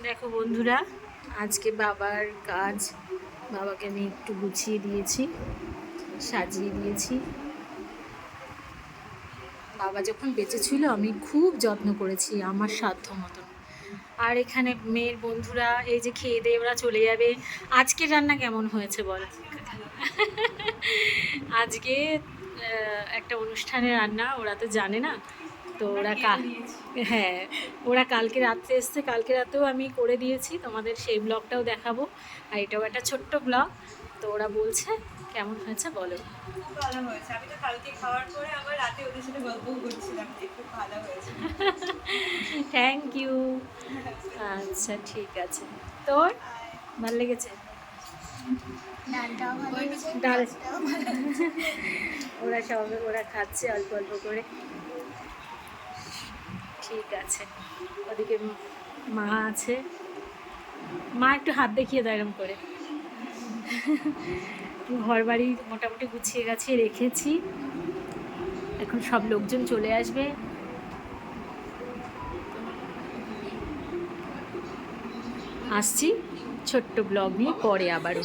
দেখো বন্ধুরা, আজকে বাবার কাজ। বাবাকে আমি একটু গুছিয়ে দিয়েছি, সাজিয়ে দিয়েছি। বাবা যখন বেঁচে ছিল আমি খুব যত্ন করেছি আমার সাধ্য মতন। আর এখানে মেয়ের বন্ধুরা এই যে খেয়ে দিয়ে ওরা চলে যাবে। আজকে রান্না কেমন হয়েছে বল? আজকে একটা অনুষ্ঠানে রান্না, ওরা তো জানে না। তো হ্যাঁ, ওরা কালকে রাত্রে এসছে, কালকে রাতেও আমি করে দিয়েছি, তোমাদের সেই ব্লগটাও দেখাবো। আর এটাও একটা ছোট্ট ব্লগ। তো ওরা বলছে কেমন হয়েছে বলো। খুব ভালো হয়েছে। আমি তো কালকে খাওয়ার পরে আবার রাতে ওদের সাথে গল্পও করছিলাম যে খুব ভালো হয়েছে। Thank you. আচ্ছা ঠিক আছে, তোর ভালো লেগেছে? ডাল ওরা খাচ্ছে অল্প অল্প করে। ঠিক আছে, ওদিকে মা আছে। মা একটু হাত দেখিয়ে দেয় এরম করে। ঘর বাড়ি মোটামুটি গুছিয়ে গাছিয়ে রেখেছি, এখন সব লোকজন চলে আসবে। আসছি ছোট্ট ব্লগ নিয়ে পরে আবারও।